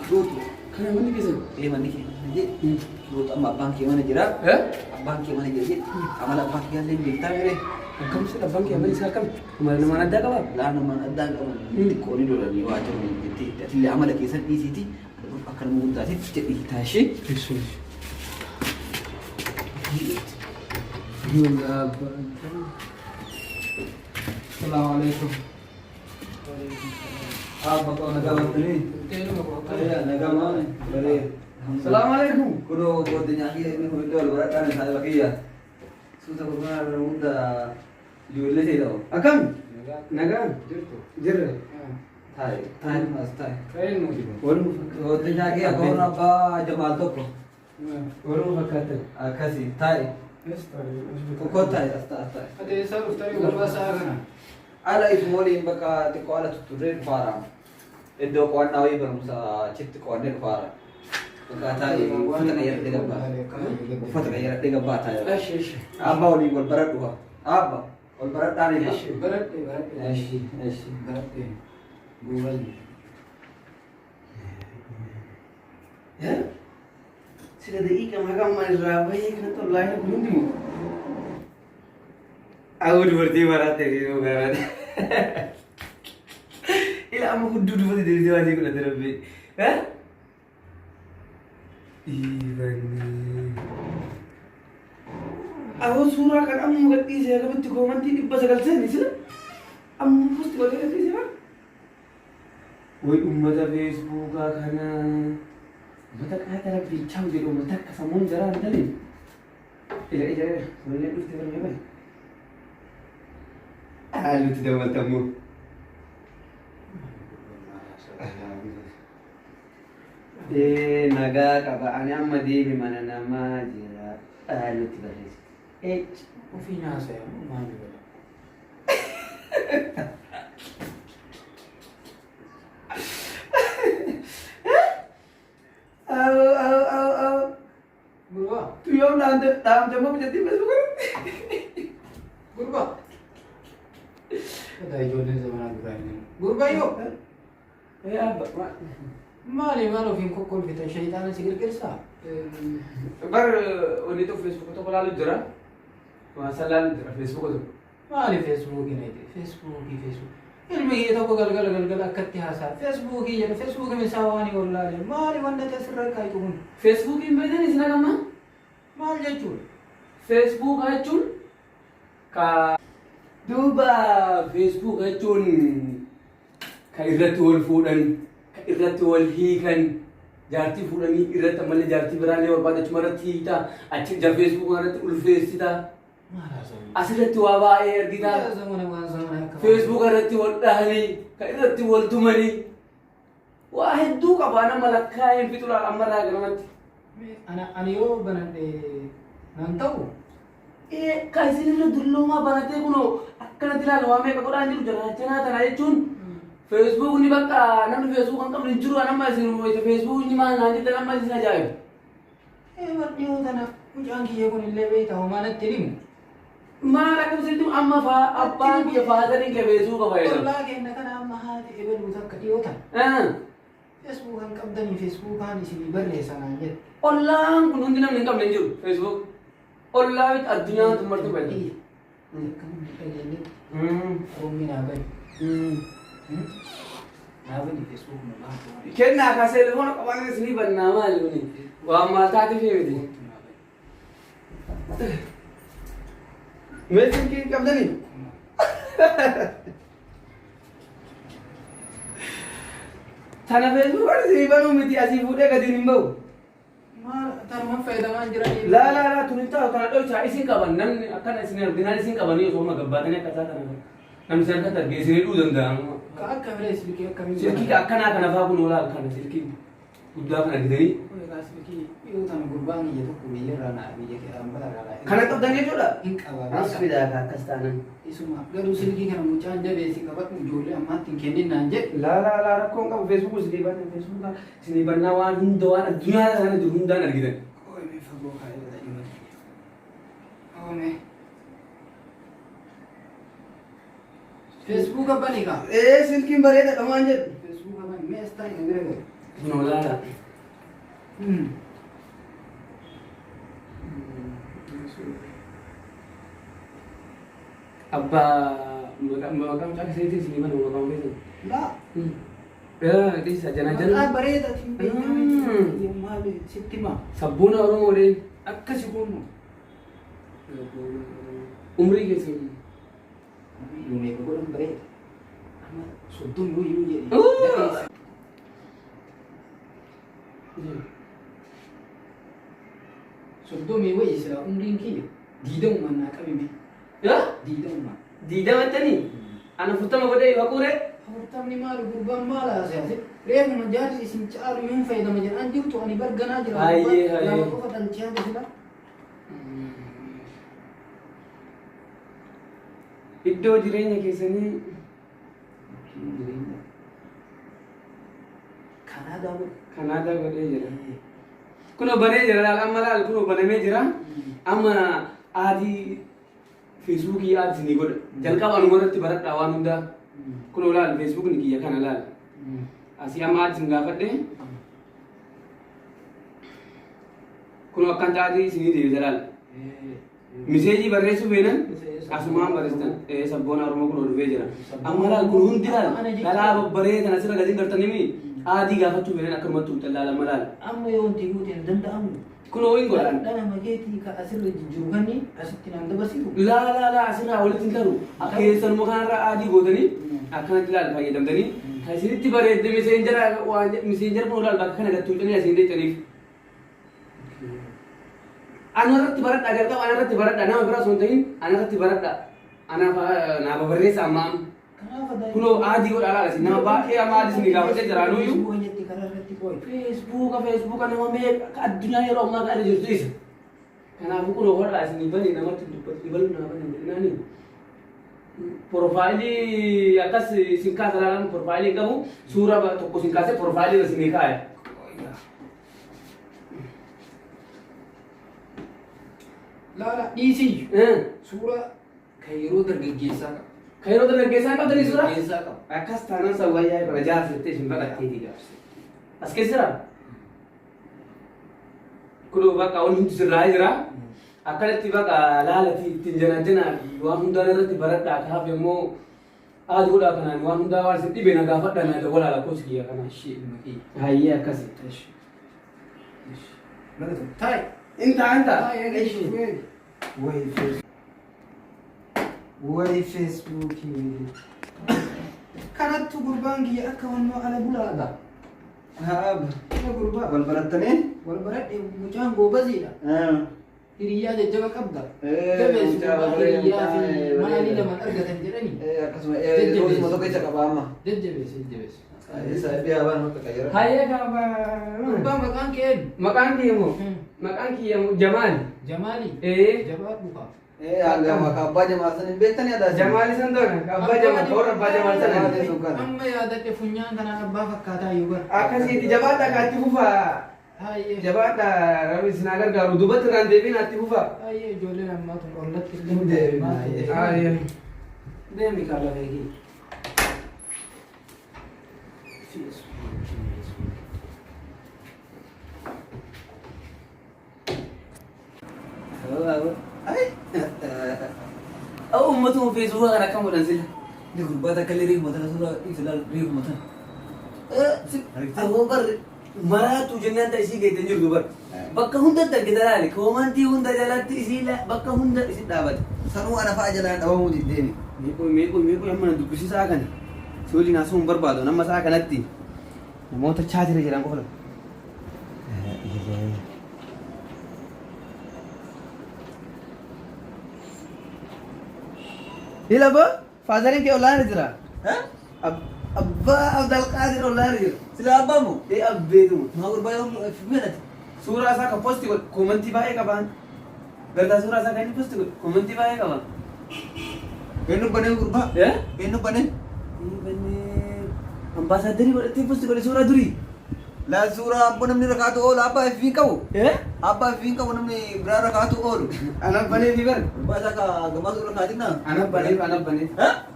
Kilotu. Kana manni keessa. Manni keessa. Kilotu amma abbaan kee mana jira. Abbaan kee mana jira. Amala abbaan kee illee beektaa mere. Akkamsi abbaan kee amala isaa akkam? Amala namaan addaa qaba? Laa namaan addaa qaba. Xiqqooni lolanii waa jiru jettee atillee amala keessan dhiisiiti. Akka nama guddaatiif jedhii taashee. Assalamualaikum. Apa kau nak kawan ni? Ayah nak kawan ni. Boleh. Assalamualaikum. Kudo buat nyaki ini hujan lebat kan saya pakai ya. Susah berapa muda jual le sih tau. Akam? Naga? Jir. Thai mas Thai. Kain mau juga. Buat nyaki aku orang apa Jamal tu ko. Orang fakat. Kasih Thai. Kau Thai asta. Ada selalu tadi berbahasa apa? Ala ismoli baka tiko ala tuturin farang. Ido ko na wi bang sa chit ko ne farang. Baka Thai ufata kaya de gaba. Ufata kaya de gaba Thai. Ash. Abba oli wal barat wa. Abba wal barat tani ba. Barat. Ash. Barat. Google. Ya? Sudah dei kamaga marra bhai kana to line gundi mo. Aku berarti barat dari barat. Ila amu kudu dulu dari dia aja kuna terapi. Hah? Ivan. Aku surah kan amu ngerti saya kan betul kau nanti di pasal kalsen ni sih. Amu pasti boleh ngerti saya. Woi umat Facebook kana. Mata kaya terapi cam di rumah tak kesamun jalan tadi. Ila boleh tu tiba tiba. Lu tidak bertemu. Naga kabaannya amma di mana nama jira. Lu tidak res. Ufina saya mau juga. Gurba. Tu yang dalam jamu menjadi Facebook kan? Gurba. Ada jodoh zaman aku ini. Gurba yuk. Ya, Mali malu film kokol kita syaitan sikir kersa. Bar ini tu Facebook tu kalau jera, masalah Facebook tu. Mali Facebook ini itu. Facebook. Ilmu itu kok gal akat tiasa. Facebook ini jadi Facebook ini sawani wallahi. Mali wanda terserah kai tu pun. Facebook ini beda ni sana kamu? Mal jacul. Facebook acun ka duba Facebook acun ka irratti wal fuudhan ka irratti wal hiikan jaartii fuudhanii irratti ammallee jaartii biraallee barbaadachuma irratti hiita achi ja Facebook irratti ulfeessita asirratti waa baay'ee argita Facebook irratti wal dhahanii ka irratti wal tumanii waa hedduu qaba nama lakkaa'een fixuudhaan ammarraa garamatti. Ani yoo banadhe nan ta'u. Kan isinirra dulloomaa banatee kunoo akkanatti ilaala waa meeqa godhaan jiru jaraachanaa tana jechuun Facebook ni bakka namni Facebook kan qabne hin jiru anamma isin Facebook ni maal naan jettan amma isin ajaa'iba. Dhiyoo tana mucaan kiyya kun illee beektaa homaa natti himu. Maal akkasitti amma abbaan kiyya faadariin kee Facebook fayyadamu. Ollaa kenna kana amma haati ebaluu takka dhiyoo tana. Facebook kan qabdanii Facebook kan isin barreessanaan jedhu. Ollaan kun hundi namni hin qabne hin jiru Facebook. Ollaa biti addunyaa tummartu fayyadamu. Akkamitti dhageenyetti. Roomni naa bahe. Naa bahe Facebook nu baatu. Kennaa kaasee telefoona qabaan isinii bannaa maali kuni? Waan maal taatee fi miti. Meeshaan kee qabdanii? Tana Facebook kan isinii banuu miti asii fuudhee gadi hin bahu. Taruman fayyadamaan jiranii. Laa tuni taa'u kana dhoochaa isin qaban namni akkana isin arginaan isin qabanii osoo magabbaatanii akkasaa kana namni isin akkatti argee isinii dhuu danda'amu. Ka akka bilee silkii akkamiin. Silkii akkanaa kana fa'aa kun oolaa kana silkii guddaa kana argitanii. Silkii yoo ta'an gurbaan biyya tokko biyya irraa naa biyya keessaan balaa. Kana qabdan jechuudha. Hin qaba. As fidaa akkas taanan. Isuma garuu silkii kana mucaan jabeessi qabatu ijoollee ammaatti hin kenninaan jedhe. Laa rakkoon qabu Facebook isinii banna Facebook isinii bannaa waan hunda waan addunyaa sana jiru hundaan argitan. Oomishee fagoo kaayee. Oomishee. Facebook apa nih kak? Silkiin bareeda dhamaan jedhu. Facebook apa nih? Mes tahu ini berapa? Kunoo laala. Abbaa maqaan mucaa keessatii isinii mana maqaan keessan. Enggak. Di sajana Maqaa jana. bareeda timbanyaami. Yung maali sitti ma. Sabboona Oromoo dee. Akkasi kunu. Umrii keessan. Yung may kukulang bareeda. Ama soddom yoo jedhe. Soddomii wayii sila umriin kiyya diidamuma naa qabime. Diidamuma. Diidamatanii? Ana furtama godhee haquure? Afurtamni maali gurbaan maal haasa'e? Reefuma jaarsi isin caalu hin fayyadama jedhan jirtu ani barganaa jira. Hayyee, hayyee. Lama qofa dhalchaa jira. Iddoo jireenya keessanii Kanaadaa godhee jira. Kunoo banee jira laal amma laal kunoo banamee jira. Amma aadii feesbuukii aadii isinii godha. Jalqaba anuma irratti baradhaa waan hundaa. Kunoo laal feesbuukni kiyya kana laal. Asii amma aadii isin gaafadhe. Kunoo akkanta aadii isinii deebisa laal. Miseejii barreessuu feenan asumaan barreessitan sabboona Oromoo kunoo dhufee jira. Amma laal kun hundi laal dhalaa babbaree kana asirra gadi gartanii aadii gaafachuu feenan akkanumatti huccan laal amma laal. Amma yoo wanti guutuu hin danda'amu. Kunoo hin godhan. Dhala mageetii ka asirra jijjiiru kanni asitti naan dabarsitu. Laa asirraa walitti hin taru. Keessanuma kanarraa aadii gootanii akkanatti laal fayyadamtanii kan isinitti bareedde miseenjara kun laal bakka kana gatti huccanii asiin deettaniif. Anarratti baradhaa jalqaba anarratti baradhaa nama biraa osoo hin ta'in anarratti baradhaa. Anaaf barreessa amma amma. Kunoo aadii godhaa laala nama baay'ee amma aadii isin gaafatee jiraanuyyuu. Feesbuuka nama meeqa addunyaa yeroo ammaa kana jirtu isa. Kanaafuu kunoo hodhaa isin banii namatti dubbatu baluu nama banii jedhinaani. Profaayilii akkas isin kaasa laalan profaayilii qabu suura tokko isin kaasee profaayilii isin kaaya. Laala dhiisii. Suura kan yeroo dargaggeessaa qaba. Kan yeroo dargaggeessaa qabdanii suura? Dargaggeessaa qaba. Akkas taanaan sawwayyaa irra jaarsiftee isin baqatteetii gaafse. As keessa jira? Kunoo bakka wanti hundi sirraa jira. Akkanatti bakka laalatii ittiin janaa waan hundaan irratti baradhaa kaaf immoo aadii godhaa kanaan waan hundaa waan isin dhibe na gaafadhaa na dabalaa lakkoofsi kiyya kanaa. Hayyee akkasi. Taa'e. Inta. Way Facebook. Kanattu gurbaan kiyya akka wannoo ala bulaadha. Kana gurbaa Wal barattanii? wal baradhe mucaan goobaziidha. Hiriyaa jajjaba qabda. Jabeessu mucaa gurbaa bareedaa, hiriyaa fi maalii bareedaa. lama argatan jedhanii. Akkasuma roosuma tokko isa qaba amma. Jajjabeessu. Isa dhiyaa waan akka qayyara. Hayyee kaaba. Gurbaa maqaan kee eenyu? Maqaan kiyya moo? Maqaan kiyya Jamaali. Jamaali. Jabaa dhufa. Hanga maka abbaa Jamaal san hin beektanii adaasi. Jamaali san toora. Abbaa Jamaal toora abbaa Jamaal sana. Amma yaadadhe funyaan kanaan abbaa fakkaataa yoo bara. Akkasitti jabaadhaa kaatti fufaa. Hayyee. Jabaadhaa rabbi isin haa gargaaru duubatti irraan deebiin atti fufaa. Hayyee ijoolleen ammaa tun ollatti Deemi. Hayyee. Deemi kaala beekii. Uummatuma feesbuukaa kan akka godhan sila. Ni gurbata akka illee reefuma tana suuraa ibsilaal reefuma tana. Aboo barre maraatu jennaan ta'e isii geettee jirtu bar. Bakka hundatti argita laali koomantii hunda jalatti isii bakka hunda isi dhaabate. Sanuu ana fa'a jalaan dhabamuu diddeemi. Meeqoo amma na dubbisiisaa kana. Si waliin haasa'uu hin barbaadu nama isaa kanatti namoota chaatira jedhan qofa. Ila ba? Fazarin ke online jira. Abba Abdul Qadir online jira. Sila abbaamu? Abbeetu. Maa gurbaa yoo fimeenati. Suuraa isaa kan posti godhe komantii baay'ee qaban. Gartaa suuraa isaa kan posti godhe komantii baay'ee qaban. Eenyu banee gurbaa? Eenyu banee? Ambaasaaddarii godhatee posti godhe suuraa durii. La suuraa abbaa namni rakkaatu oolu abbaa fi qabu. Abbaa fi qabu namni biraa rakkaatu oolu. Anak banee fi bar. Baasa ka gamaa suuraa rakkaatiin na. Anak banee.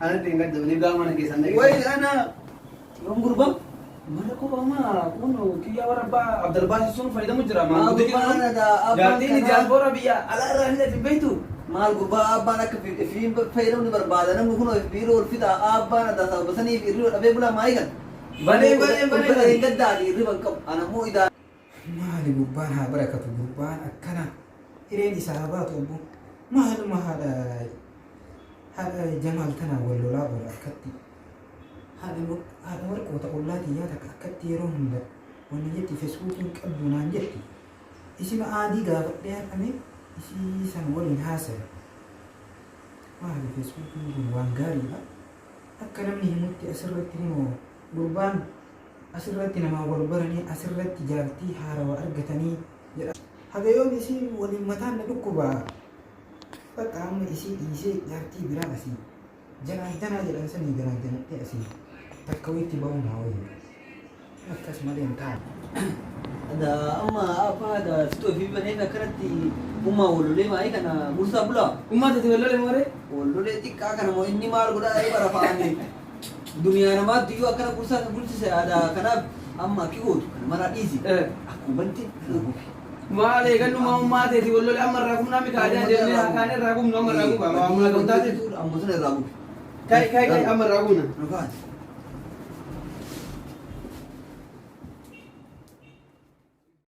Anak tinggal jauh gak mana kesan lagi. Wai ana Yang gurbang. Mana kau mama? Kuno kia orang ba Abdul Basit sun faida mujra ma. Gurbaan ada abbaan Ganti ni kana- jalan bora biya. Ala rahnya di betu. maal gurbaa abbaan akka fi fayyadamni barbaada namni kun biiroo ol fixa abbaan adda sabasanii fi irri dhabee bulaa maayii kan. Banee. Gaddaadhi irri ban qabu anammoo idaa. Maali gurbaan haa barakatu gurbaan akkana hireen isaa baatu obbo maaluma haadha Jamaal kanaan wal lolaa booda akkatti haadha warqoota ollaatii yaada akkatti yeroo hunda wanni jetti feesbuukiin qabdu naan jetti isima aadii gaafadhee haqame isii san waliin haasa'e maali feesbuukiin kun waan gaariidha akka namni himutti asirratti himoo gurbaan asirratti namaa wal baranii asirratti jaartii haarawaa argatanii jedha. Hagayoon isii waliin mataan na dhukkubaa bakka amma isii dhiisee jaartii biraa asii janaa jedhan sanii janaajanadhee asii takka witti ba'uu naa wayii akkas malee hin taa'u. Ada amma apa ada situ fi banee akkanatti ummaa walolee maayii kana mursaa bulaa. Umma tati walole more. Walolee xiqqaa kana moo inni maal godhaa bara fa'aanii. Duniyaa namaatti iyyuu akkana bulchise aadaa kanaaf amma akki gootu kana maraa dhiisi. Akkumanti Maale kan numa umma tati walole amma ragum nami kaadaan jenne hakaan ragum nama ragum amma amma kan taate amma sana irraa buufi. kai amma raguna. Nufaati.